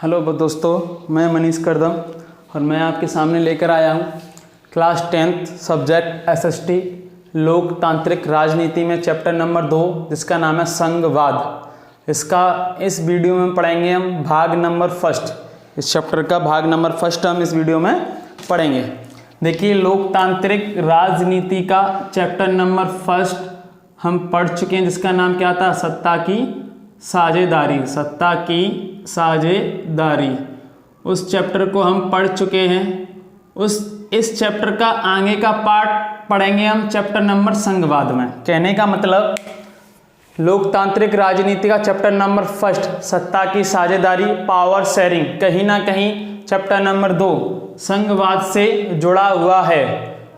Hello दोस्तों, मैं मनीष करदम और मैं आपके सामने लेकर आया हूँ क्लास 10th सब्जेक्ट एसएसटी लोकतांत्रिक राजनीति में चैप्टर नंबर 2 जिसका नाम है संघवाद। इस वीडियो में पढ़ेंगे हम भाग नंबर फर्स्ट। इस चैप्टर का भाग नंबर फर्स्ट हम इस वीडियो में पढ़ेंगे। देखिए, लोकतांत्रिक राजनीति का चैप्टर नंबर फर्स्ट हम पढ़ चुके हैं जिसका नाम क्या था? सत्ता की साझेदारी। सत्ता की साझेदारी, उस चैप्टर को हम पढ़ चुके हैं। इस चैप्टर का आगे का पार्ट पढ़ेंगे हम चैप्टर नंबर संघवाद में। कहने का मतलब लोकतांत्रिक राजनीति का चैप्टर नंबर फर्स्ट सत्ता की साझेदारी, पावर शेयरिंग, कहीं ना कहीं चैप्टर नंबर 2 संघवाद से जुड़ा हुआ है।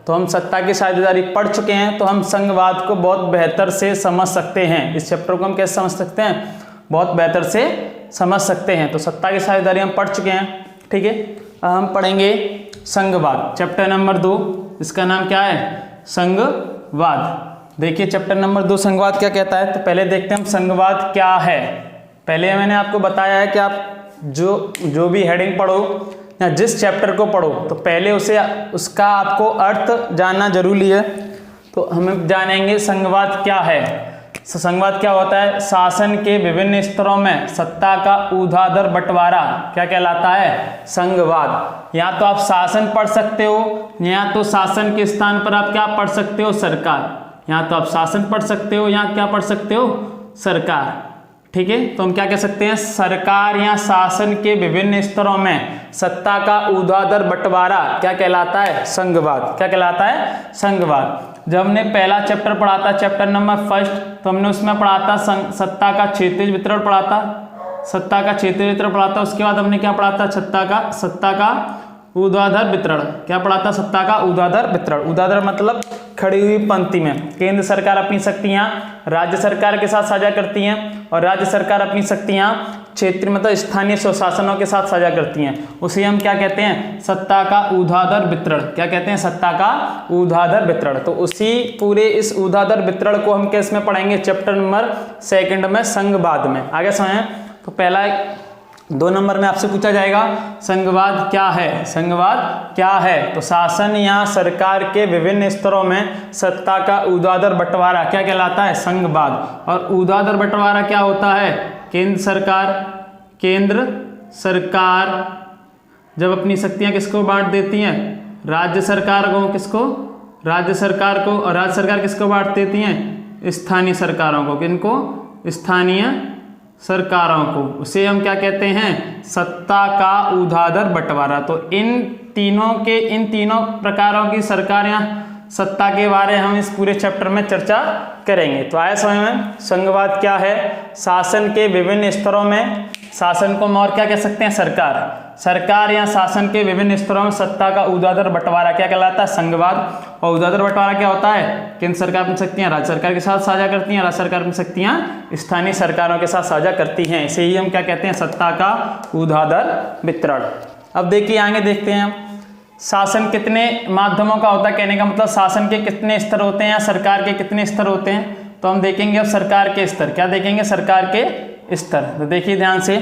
तो हम सत्ता की साझेदारी पढ़ चुके हैं, तो हम संघवाद को बहुत बेहतर से समझ सकते हैं। इस चैप्टर को हम कैसे समझ सकते हैं? बहुत बेहतर से समझ सकते हैं। तो सत्ता की साझेदारी हम पढ़ चुके हैं, ठीक है। अब हम पढ़ेंगे संघवाद, चैप्टर नंबर 2, इसका नाम क्या है? संघवाद। देखिए, चैप्टर नंबर 2 संघवाद क्या कहता है। तो पहले देखते हैं हम संघवाद क्या है। पहले मैंने आपको बताया है कि आप जो भी हेडिंग पढ़ो या जिस चैप्टर को पढ़ो तो पहले उसका आपको अर्थ जानना जरूरी है। तो हम जानेंगे संघवाद क्या है। संघवाद क्या होता है? शासन के विभिन्न स्तरों में सत्ता का ऊर्ध्वाधर बंटवारा क्या कहलाता है? संघवाद। या तो आप शासन पढ़ सकते हो, या तो शासन के स्थान पर आप क्या पढ़ सकते हो? सरकार। या तो आप शासन पढ़ सकते हो या क्या पढ़ सकते हो? सरकार, ठीक है। तो हम क्या कह सकते हैं? सरकार या शासन के विभिन्न स्तरों में सत्ता का ऊर्ध्वाधर बंटवारा क्या कहलाता है? संघवाद। क्या कहलाता है? संघवाद। जब हमने पहला चैप्टर पढ़ा था, चैप्टर नंबर फर्स्ट, तो हमने उसमें पढ़ा था सत्ता का क्षैतिज वितरण पढ़ा था। सत्ता का क्षैतिज वितरण पढ़ा था। उसके बाद हमने क्या पढ़ा था? सत्ता का ऊर्ध्वाधर वितरण। क्या पढ़ा था? सत्ता का ऊर्ध्वाधर वितरण। ऊर्ध्वाधर मतलब खड़ी हुई पंक्ति में केंद्र सरकार अपनी शक्तियां राज्य सरकार के साथ साझा करती हैं और राज्य सरकार अपनी शक्तियां क्षेत्रीय मतलब स्थानीय स्वशासनों के साथ साझा करती हैं। उसे हम क्या कहते हैं? सत्ता का ऊर्ध्वाधर वितरण। क्या कहते हैं? सत्ता का ऊर्ध्वाधर वितरण। तो उसी पूरे इस ऊर्ध्वाधर वितरण को हम किस में पढ़ेंगे? चैप्टर नंबर 2 में, संघवाद में। आगे समझें। तो पहला 2 नंबर में आपसे पूछा जाएगा संघवाद क्या है? संघवाद क्या है? तो शासन या सरकार के विभिन्न स्तरों में सत्ता का ऊर्ध्वाधर बंटवारा क्या कहलाता है? संघवाद। और ऊर्ध्वाधर बंटवारा क्या होता है? केंद्र सरकार जब अपनी शक्तियां किसको बांट देती हैं? राज्य सरकार को। किसको? राज्य सरकार को। और राज्य सरकार किसको बांट देती हैं? स्थानीय सरकारों को। किनको? स्थानीय सरकारों को। उसे हम क्या कहते हैं? सत्ता का ऊर्ध्वाधर बंटवारा। तो इन तीनों प्रकारों की सरकार या सत्ता के बारे में हम इस पूरे चैप्टर में चर्चा करेंगे। तो आया समझ में संघवाद क्या है? शासन के विभिन्न स्तरों में, शासन को हम और क्या कह सकते हैं? सरकार या शासन के विभिन्न स्तरों में सत्ता का ऊर्ध्वाधर बंटवारा क्या कहलाता है? संघवाद। और ऊर्ध्वाधर बंटवारा क्या होता है? केंद्र सरकार अपनी शक्तियां राज्य सरकार के साथ साझा करती हैं, राज्य सरकार अपनी शक्तियां स्थानीय सरकारों के साथ साझा करती हैं। इसे ही हम क्या कहते हैं? सत्ता का ऊर्ध्वाधर वितरण। अब देखिए, आगे देखते हैं शासन कितने माध्यमों का होता है। कहने का मतलब शासन के कितने स्तर होते हैं या सरकार के कितने स्तर होते हैं। तो हम देखेंगे अब सरकार के स्तर। क्या देखेंगे? सरकार के स्तर। तो देखिए ध्यान से,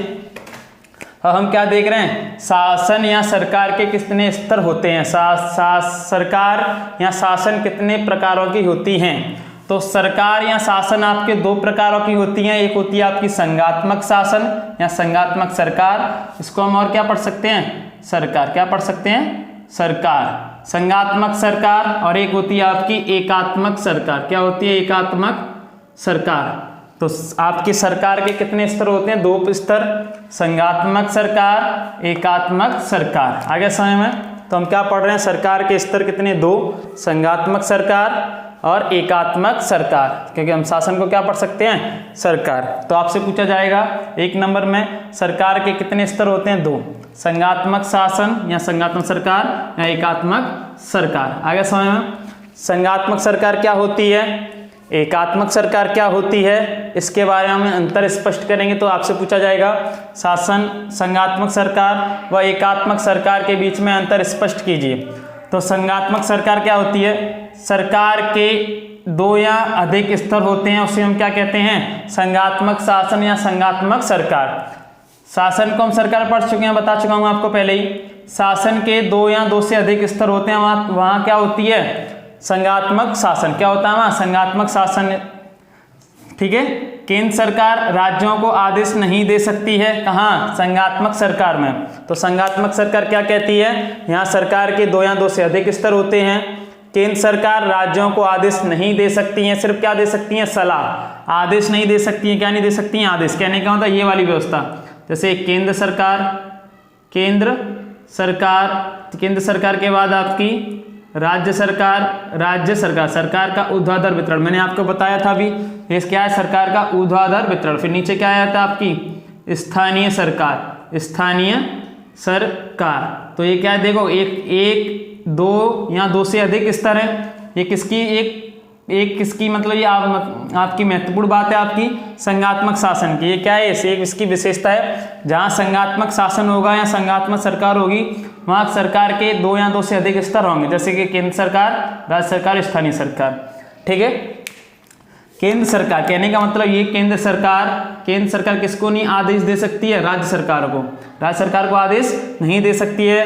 हम क्या देख रहे हैं? शासन या सरकार के कितने स्तर होते हैं। सरकार या शासन कितने प्रकारों की होती हैं। तो सरकार या शासन आपके 2 प्रकारों की होती हैं। एक होती है आपकी संघात्मक शासन या संघात्मक सरकार। इसको हम और क्या पढ़ सकते हैं? सरकार। क्या पढ़ सकते हैं? सरकार, संघात्मक सरकार। और एक होती है आपकी एकात्मक सरकार। क्या होती है? एकात्मक सरकार। तो आपकी सरकार के कितने स्तर होते हैं? 2 स्तर, संघात्मक सरकार, एकात्मक सरकार। आगे समय में तो हम क्या पढ़ रहे हैं? सरकार के स्तर कितने? 2, संघात्मक सरकार और एकात्मक सरकार। क्योंकि हम शासन को क्या पढ़ सकते हैं? सरकार। तो आपसे पूछा जाएगा 1 नंबर में सरकार के कितने स्तर होते हैं? 2, संघात्मक शासन या संघात्मक सरकार या एकात्मक सरकार। आगे समझ में संघात्मक सरकार क्या होती है, एकात्मक सरकार क्या होती है, इसके बारे में हम अंतर स्पष्ट करेंगे। तो आपसे पूछा जाएगा शासन संघात्मक सरकार व एकात्मक सरकार के बीच में अंतर स्पष्ट कीजिए। तो संघात्मक सरकार क्या होती है? सरकार के 2 या अधिक स्तर होते हैं, उसे हम क्या कहते हैं? संघात्मक शासन या संघात्मक सरकार। शासन को हम सरकार पढ़ चुके हैं, बता चुका हूं आपको पहले ही। शासन के 2 या 2 से अधिक स्तर होते हैं, वहां क्या होती है, संघात्मक शासन। क्या होता है वहां, संघात्मक शासन। ठीक है। केंद्र सरकार राज्यों को आदेश नहीं दे सकती है, कहाँ, संघात्मक सरकार में। तो संघात्मक सरकार क्या कहती है, यहाँ सरकार के 2 या 2 से अधिक स्तर होते हैं। केंद्र सरकार राज्यों को आदेश नहीं दे सकती है, सिर्फ क्या दे सकती है, सलाह। आदेश नहीं दे सकती है, क्या नहीं दे सकती है, आदेश। कहने का मतलब ये वाली व्यवस्था, जैसे केंद्र सरकार के बाद आपकी राज्य सरकार, सरकार का ऊर्ध्वाधर वितरण, मैंने आपको बताया था अभी, ये क्या है, सरकार का ऊर्ध्वाधर वितरण। फिर नीचे क्या आता है आपकी, स्थानीय सरकार। तो ये क्या है, देखो एक 2 या 2 से अधिक स्तर है। ये किसकी एक किसकी मतलब ये आपकी महत्वपूर्ण बात है आपकी संघात्मक शासन की। ये क्या है, एक इसकी विशेषता है, जहाँ संघात्मक शासन होगा या संघात्मक सरकार होगी वहाँ सरकार के 2 या 2 से अधिक स्तर होंगे, जैसे कि केंद्र सरकार, राज्य सरकार, स्थानीय सरकार। ठीक है। केंद्र सरकार कहने का मतलब ये केंद्र सरकार किसको नहीं आदेश दे सकती है, राज्य सरकार को। राज्य सरकार को आदेश नहीं दे सकती है।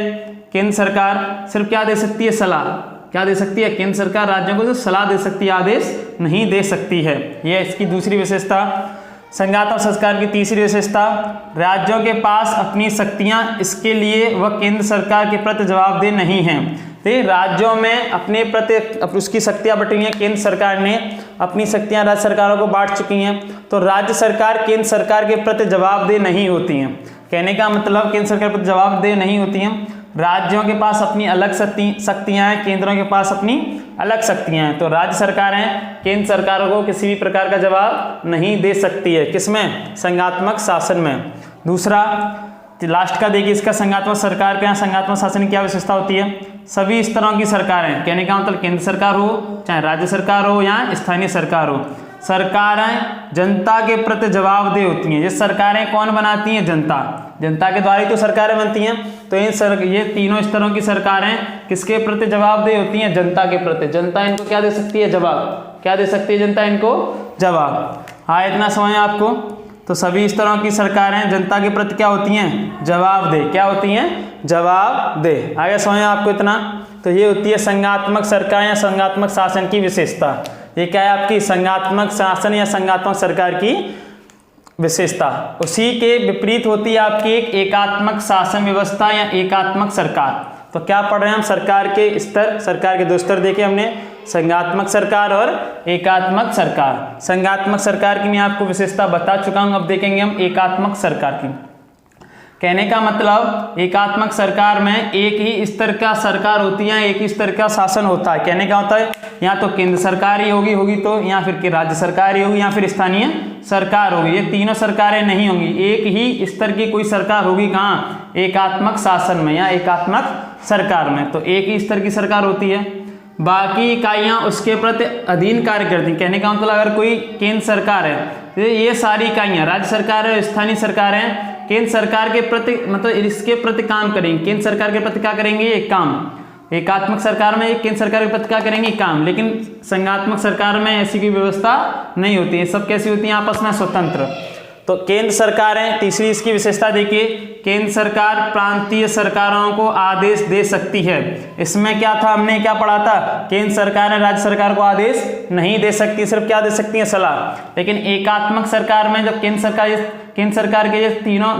केंद्र सरकार सिर्फ क्या दे सकती है, सलाह। क्या दे सकती है, केंद्र सरकार राज्यों को सिर्फ सलाह दे सकती है, आदेश नहीं दे सकती है। यह इसकी दूसरी विशेषता। संघात्मक सरकार की तीसरी विशेषता, राज्यों के पास अपनी शक्तियां इसके लिए वह केंद्र सरकार के प्रति जवाबदेह नहीं हैं। तो राज्यों में अपने प्रति उसकी शक्तियां बटी हैं, केंद्र सरकार ने अपनी शक्तियां राज्य सरकारों को बांट चुकी हैं, तो राज्य सरकार केंद्र सरकार के प्रति जवाबदेह नहीं होती हैं। कहने का मतलब केंद्र सरकार के प्रति जवाबदेह नहीं होती हैं। राज्यों के पास अपनी अलग शक्तियां हैं, केंद्रों के पास अपनी अलग शक्तियां हैं। तो राज्य सरकारें केंद्र सरकारों को किसी भी प्रकार का जवाब नहीं दे सकती है, किसमें, संघात्मक शासन में। दूसरा लास्ट का देखिए, इसका संघात्मक सरकार का संघात्मक शासन की क्या विशेषता होती है, सभी स्तरों की सरकारें, कहने का मतलब केंद्र सरकार हो चाहे राज्य सरकार हो या स्थानीय सरकार हो, सरकारें जनता के प्रति जवाबदेह होती हैं। ये सरकारें कौन बनाती हैं, जनता के द्वारा ही तो सरकारें बनती हैं। तो ये तीनों स्तरों की सरकारें किसके प्रति जवाबदेह होती हैं, जनता के प्रति। जनता इनको क्या दे सकती है, जवाब। क्या दे सकती है जनता इनको, जवाब। हाँ, इतना समझ आपको। तो सभी स्तरों की सरकारें जनता के प्रति क्या होती हैं, जवाबदेह। क्या होती हैं, जवाबदेह। आगे समझ आपको इतना। तो ये होती है संघात्मक सरकार या संघात्मक शासन की विशेषता। ये क्या है आपकी संघात्मक शासन या संघात्मक सरकार की विशेषता। उसी के विपरीत होती है आपकी एक एकात्मक शासन व्यवस्था या एकात्मक सरकार। तो क्या पढ़ रहे हैं हम, सरकार के स्तर, सरकार के 2 स्तर देखे हमने, संघात्मक सरकार और एकात्मक सरकार। संघात्मक सरकार की मैं आपको विशेषता बता चुका हूं, अब देखेंगे हम एकात्मक सरकार की। कहने का मतलब एकात्मक सरकार में एक ही स्तर का सरकार होती है, एक ही स्तर का शासन होता है। कहने का होता है या तो केंद्र सरकार ही होगी तो, या फिर कि राज्य सरकार ही होगी, या फिर स्थानीय सरकार होगी। ये तीनों सरकारें नहीं होंगी, एक ही स्तर की कोई सरकार होगी, कहाँ, एकात्मक शासन में या एकात्मक सरकार में। तो एक ही स्तर की सरकार होती है, बाकी इकाइयां उसके प्रति अधीन कार्य करती हैं। कहने का मतलब अगर कोई केंद्र सरकार है तो ये सारी इकाइयां, राज्य सरकार है, स्थानीय सरकार है, केंद्र सरकार के प्रति मतलब इसके प्रति काम करेंगे। केंद्र सरकार के प्रति क्या करेंगे, एक काम। एकात्मक सरकार में केंद्र सरकार के प्रति क्या करेंगे, काम। लेकिन संघात्मक सरकार में ऐसी कोई व्यवस्था नहीं होती है, सब कैसी होती है, आपस में स्वतंत्र। तो केंद्र सरकारें, तीसरी इसकी विशेषता देखिए, केंद्र सरकार प्रांतीय सरकारों को आदेश दे सकती है। इसमें क्या था, हमने क्या पढ़ा था, केंद्र सरकार राज्य सरकार को आदेश नहीं दे सकती, सिर्फ क्या दे सकती है, सलाह। लेकिन एकात्मक सरकार में जब केंद्र सरकार के ये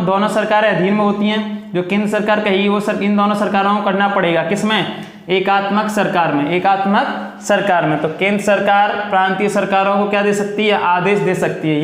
दोनों सरकारें अधीन में होती हैं, जो केंद्र सरकार कहेगी वो इन दोनों सरकारों को करना पड़ेगा, किसमें, एकात्मक सरकार में। एकात्मक सरकार में तो केंद्र सरकार प्रांतीय सरकारों को क्या दे सकती है, आदेश दे सकती है।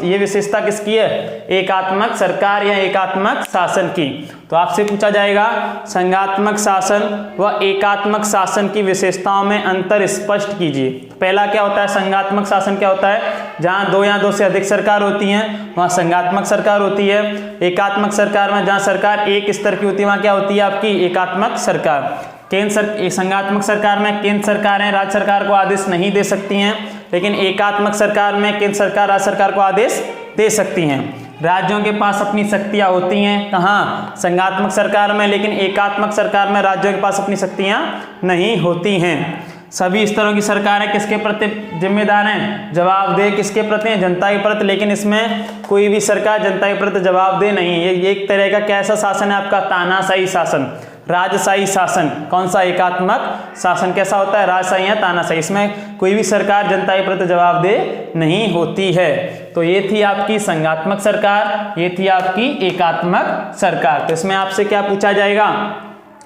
ये विशेषता किसकी है, एकात्मक सरकार या एकात्मक शासन की। तो आपसे पूछा जाएगा संघात्मक शासन व एकात्मक शासन की विशेषताओं में अंतर स्पष्ट कीजिए। पहला क्या होता है, संघात्मक शासन क्या होता है, जहां 2 या 2 से अधिक सरकार होती हैं वहां संघात्मक सरकार होती है। एकात्मक सरकार में जहां सरकार एक स्तर की होती है वहां क्या होती है आपकी एकात्मक सरकार। संघात्मक सरकार में केंद्र सरकारें राज्य सरकार को आदेश नहीं दे सकती हैं, लेकिन एकात्मक सरकार में केंद्र सरकार राज्य सरकार को आदेश दे सकती हैं। राज्यों के पास अपनी शक्तियां होती हैं, कहाँ, संघात्मक सरकार में, लेकिन एकात्मक सरकार में राज्यों के पास अपनी शक्तियां नहीं होती हैं। सभी स्तरों की सरकारें किसके प्रति जिम्मेदार हैं, जवाबदेह किसके प्रति हैं, जनता के प्रति। लेकिन इसमें कोई भी सरकार जनता के प्रति जवाबदेह नहीं है। ये एक तरह का कैसा शासन है आपका, तानाशाही शासन, राजशाही शासन। कौन सा, एकात्मक शासन। कैसा होता है, राजशाही या तानाशाही। इसमें कोई भी सरकार जनता के प्रति जवाबदेह नहीं होती है। तो ये थी आपकी संघात्मक सरकार, ये थी आपकी एकात्मक सरकार। तो इसमें आपसे क्या पूछा जाएगा,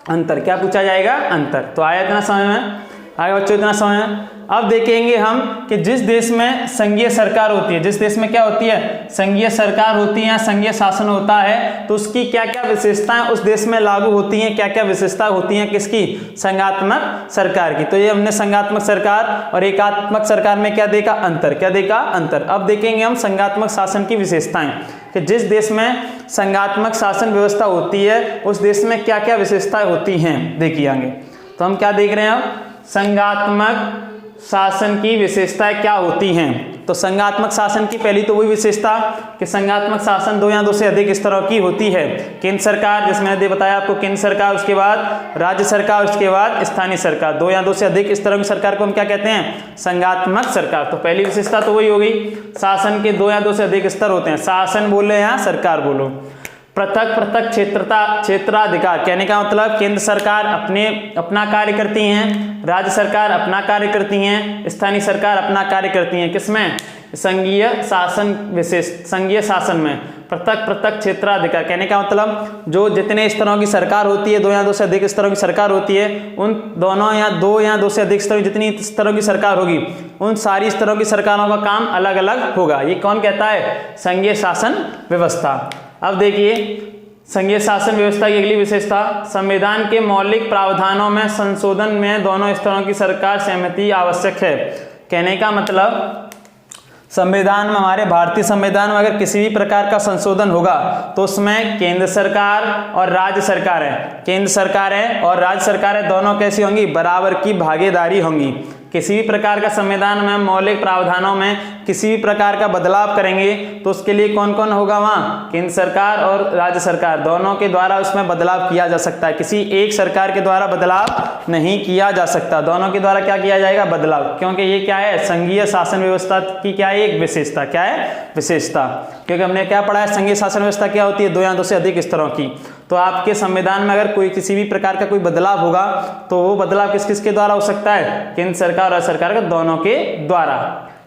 अंतर। क्या पूछा जाएगा, अंतर। तो आया इतना समझ में, आगे बच्चों इतना समझ में। अब देखेंगे हम कि जिस देश में संघीय सरकार होती है, जिस देश में क्या होती है, संघीय सरकार होती है या संघीय शासन होता है, तो उसकी क्या क्या विशेषताएं उस देश में लागू होती हैं, क्या क्या विशेषता होती हैं किसकी, संघात्मक सरकार की। तो ये हमने संघात्मक सरकार और एकात्मक सरकार में क्या देखा, अंतर। क्या देखा, अंतर। अब देखेंगे हम संघात्मक शासन की विशेषताएं कि जिस देश में संघात्मक शासन व्यवस्था होती है उस देश में क्या क्या विशेषताएं होती हैं, देखिए आगे। तो हम क्या देख रहे हैं, अब संघात्मक शासन की विशेषताएं क्या होती हैं। तो संघात्मक शासन की पहली तो वही विशेषता कि संघात्मक शासन दो या दो से अधिक स्तरों की होती है। केंद्र सरकार, जिसमें मैंने बताया आपको, केंद्र सरकार, उसके बाद राज्य सरकार, उसके बाद स्थानीय सरकार। दो या दो से अधिक स्तरों की सरकार को हम क्या कहते हैं, संघात्मक सरकार। तो पहली विशेषता तो वही हो गई, शासन के दो या दो से अधिक स्तर होते हैं। शासन बोले या सरकार बोलो। पृथक पृथक क्षेत्राधिकार, कहने का मतलब केंद्र सरकार अपना कार्य करती हैं, राज्य सरकार अपना कार्य करती हैं, स्थानीय सरकार अपना कार्य करती हैं। किसमें, संघीय शासन में पृथक पृथक क्षेत्राधिकार। कहने का मतलब जो जितने स्तरों की सरकार होती है, दो या दो से अधिक स्तरों की सरकार होती है, उन दोनों या दो से अधिक स्तरों, जितनी स्तरों की सरकार होगी उन सारी स्तरों की सरकारों का काम अलग अलग होगा। ये कौन कहता है, संघीय शासन व्यवस्था। अब देखिए संघीय शासन व्यवस्था की अगली विशेषता, संविधान के मौलिक प्रावधानों में संशोधन में दोनों स्तरों की सरकार सहमति आवश्यक है। कहने का मतलब संविधान में, हमारे भारतीय संविधान में अगर किसी भी प्रकार का संशोधन होगा तो उसमें केंद्र सरकार और राज्य सरकार है, केंद्र सरकार है और राज्य सरकार है, दोनों कैसी होंगी, बराबर की भागीदारी होंगी। किसी भी प्रकार का संविधान में मौलिक प्रावधानों में किसी भी प्रकार का बदलाव करेंगे तो उसके लिए कौन कौन होगा, वहाँ केंद्र सरकार और राज्य सरकार दोनों के द्वारा उसमें बदलाव किया जा सकता है। किसी एक सरकार के द्वारा बदलाव नहीं किया जा सकता, दोनों के द्वारा क्या किया जाएगा, बदलाव। क्योंकि ये क्या है, संघीय शासन व्यवस्था की क्या है, एक विशेषता। क्या है, विशेषता। क्योंकि हमने क्या पढ़ा है, संघीय शासन व्यवस्था क्या होती है, दो या दो से अधिक स्तरों की। तो आपके संविधान में अगर कोई किसी भी प्रकार का कोई बदलाव होगा तो वो बदलाव किस किस के द्वारा हो सकता है, केंद्र सरकार और राज्य सरकार का दोनों के द्वारा।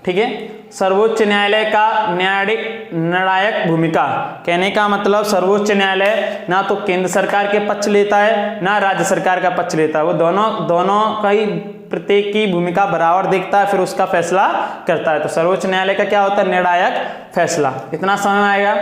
ठीक है। सर्वोच्च न्यायालय का निर्णायक भूमिका। कहने का मतलब सर्वोच्च न्यायालय ना तो केंद्र सरकार के पक्ष लेता है ना राज्य सरकार का पक्ष लेता है, वो दोनों का ही प्रत्येक की भूमिका बराबर देखता है, फिर उसका फैसला करता है। तो सर्वोच्च न्यायालय का क्या होता है, निर्णायक फैसला। इतना समझ में आएगा।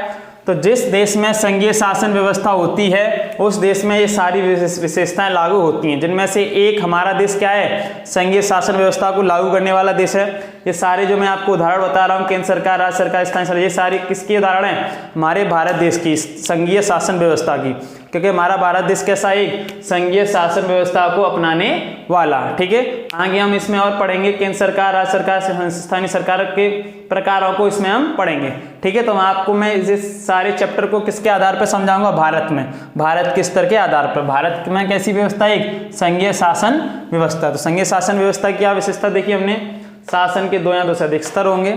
तो जिस देश में संघीय शासन व्यवस्था होती है उस देश में ये सारी विशेषताएं लागू होती हैं, जिनमें से एक हमारा देश क्या है, संघीय शासन व्यवस्था को लागू करने वाला देश है। ये सारे जो मैं आपको उदाहरण बता रहा हूँ, केंद्र सरकार, राज्य सरकार, स्थानीय सरकार, ये सारी किसके उदाहरण हैं, हमारे भारत देश की संघीय शासन व्यवस्था की। क्योंकि हमारा भारत देश कैसा, एक संघीय शासन व्यवस्था को अपनाने वाला। ठीक है। आगे हम इसमें और पढ़ेंगे, केंद्र सरकार, राज्य सरकार, स्थानीय सरकार के प्रकारों को इसमें हम पढ़ेंगे। ठीक है। तो मैं इस सारे चैप्टर को किसके आधार पर समझाऊंगा, भारत में, भारत के स्तर के आधार पर। भारत में कैसी व्यवस्था, एक संघीय शासन व्यवस्था। तो संघीय शासन व्यवस्था की क्या विशेषता देखिए हमने, शासन के दो या दो से अधिक स्तर होंगे,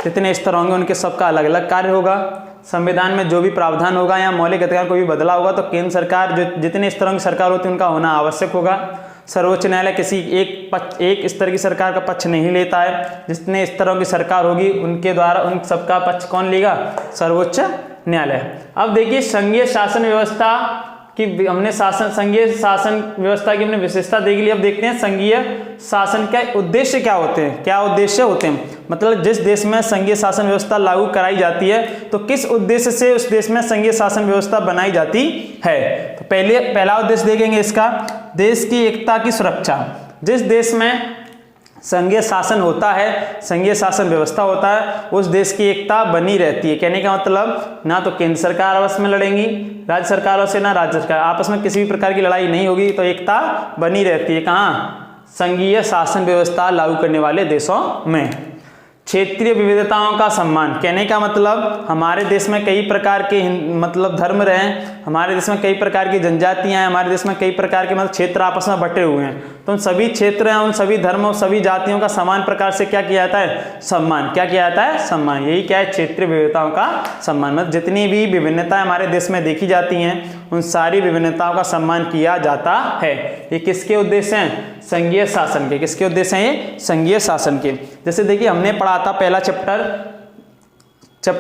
जितने स्तर होंगे उनके सबका अलग अलग कार्य होगा। संविधान में जो भी प्रावधान होगा या मौलिक अधिकार कोई भी बदलाव होगा तो केंद्र सरकार, जो जितने स्तरों की सरकार होती है उनका होना आवश्यक होगा। सर्वोच्च न्यायालय किसी एक स्तर की सरकार का पक्ष नहीं लेता है, जितने स्तरों की सरकार होगी उनके द्वारा उन सबका पक्ष कौन लेगा, सर्वोच्च न्यायालय। अब देखिए संघीय शासन व्यवस्था कि हमने संघीय शासन व्यवस्था की हमने विशेषता देख ली। अब देखते हैं संघीय शासन का उद्देश्य क्या होते हैं, क्या उद्देश्य होते हैं। मतलब जिस देश में संघीय शासन व्यवस्था लागू कराई जाती है तो किस उद्देश्य से उस देश में संघीय शासन व्यवस्था बनाई जाती है। तो पहला उद्देश्य देखेंगे इसका, देश की एकता की सुरक्षा। जिस देश में संघीय शासन होता है, संघीय शासन व्यवस्था होता है, उस देश की एकता बनी रहती है। कहने का मतलब ना तो केंद्र सरकार आपस में लड़ेंगी राज्य सरकारों से, ना राज्य सरकार, आपस में किसी भी प्रकार की लड़ाई नहीं होगी, तो एकता बनी रहती है। कहाँ, संघीय शासन व्यवस्था लागू करने वाले देशों में। क्षेत्रीय विविधताओं का सम्मान। कहने का मतलब हमारे देश में कई प्रकार के मतलब धर्म रहे, हमारे देश में कई प्रकार की जनजातियां हैं, हमारे देश में कई प्रकार के मतलब क्षेत्र आपस में बटे हुए हैं, तो उन सभी क्षेत्र हैं, उन सभी धर्मों, सभी जातियों का समान प्रकार से क्या किया जाता है, सम्मान। क्या किया जाता है, सम्मान। यही क्या है, क्षेत्रीय विविधताओं का सम्मान। मतलब जितनी भी विभिन्नताएं हमारे देश में देखी जाती हैं उन सारी विभिन्नताओं का सम्मान किया जाता है। ये किसके उद्देश्य हैं, संघीय शासन के। किसके उद्देश्य हैं ये, संघीय शासन के। जैसे देखिए हमने पढ़ा था पहला चैप्टर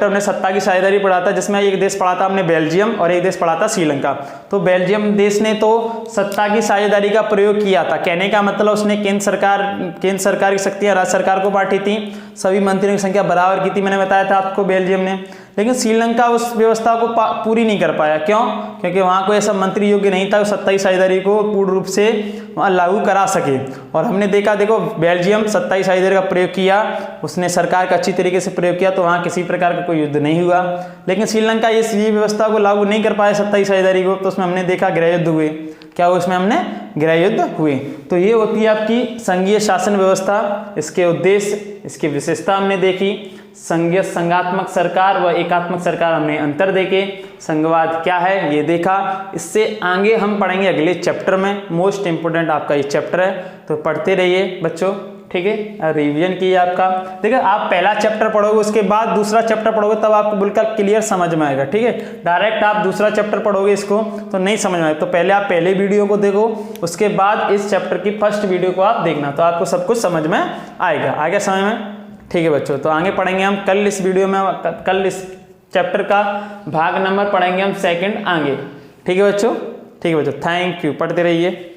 हमने सत्ता की साझेदारी पढ़ा था, जिसमें एक देश पढ़ा था हमने बेल्जियम और एक देश पढ़ा था श्रीलंका। तो बेल्जियम देश ने तो सत्ता की साझेदारी का प्रयोग किया था। कहने का मतलब उसने केंद्र सरकार की शक्तियां राज्य सरकार को बांटी थी, सभी मंत्रियों की संख्या बराबर की थी, मैंने बताया था आपको बेल्जियम ने। लेकिन श्रीलंका उस व्यवस्था को पूरी नहीं कर पाया। क्यों? क्योंकि वहाँ कोई ऐसा मंत्री योग्य नहीं था सत्ता की साझेदारी को पूर्ण रूप से वहाँ लागू करा सके। और हमने देखा, देखो बेल्जियम सत्ता की साझेदारी का प्रयोग किया, उसने सरकार का अच्छी तरीके से प्रयोग किया, तो वहाँ किसी प्रकार का कोई युद्ध नहीं हुआ। लेकिन श्रीलंका इस व्यवस्था को लागू नहीं कर पाया सत्ता की साझेदारी को, तो उसमें हमने देखा गृह युद्ध हुए। क्या हुआ उसमें, हमने गृह युद्ध हुए। तो ये होती है आपकी संघीय शासन व्यवस्था। इसके उद्देश्य, इसकी विशेषता हमने देखी। संघीय संघात्मक सरकार व एकात्मक सरकार हमने अंतर देखे। संघवाद क्या है ये देखा। इससे आगे हम पढ़ेंगे अगले चैप्टर में। मोस्ट इंपोर्टेंट आपका ये चैप्टर है, तो पढ़ते रहिए बच्चों, ठीक है। रिवीजन कीजिए आपका। देखिए आप पहला चैप्टर पढ़ोगे, उसके बाद दूसरा चैप्टर पढ़ोगे, तब आपको बिल्कुल क्लियर समझ में आएगा, ठीक है। डायरेक्ट आप दूसरा चैप्टर पढ़ोगे इसको तो नहीं समझ में आएगा। तो पहले आप पहले वीडियो को देखो, उसके बाद इस चैप्टर की फर्स्ट वीडियो को आप देखना, तो आपको सब कुछ समझ में आएगा। आगे समझ में, ठीक है बच्चों। तो आगे पढ़ेंगे हम कल इस वीडियो में, कल इस चैप्टर का भाग नंबर पढ़ेंगे हम सेकंड आगे, ठीक है बच्चों। ठीक है बच्चों, थैंक यू। पढ़ते रहिए।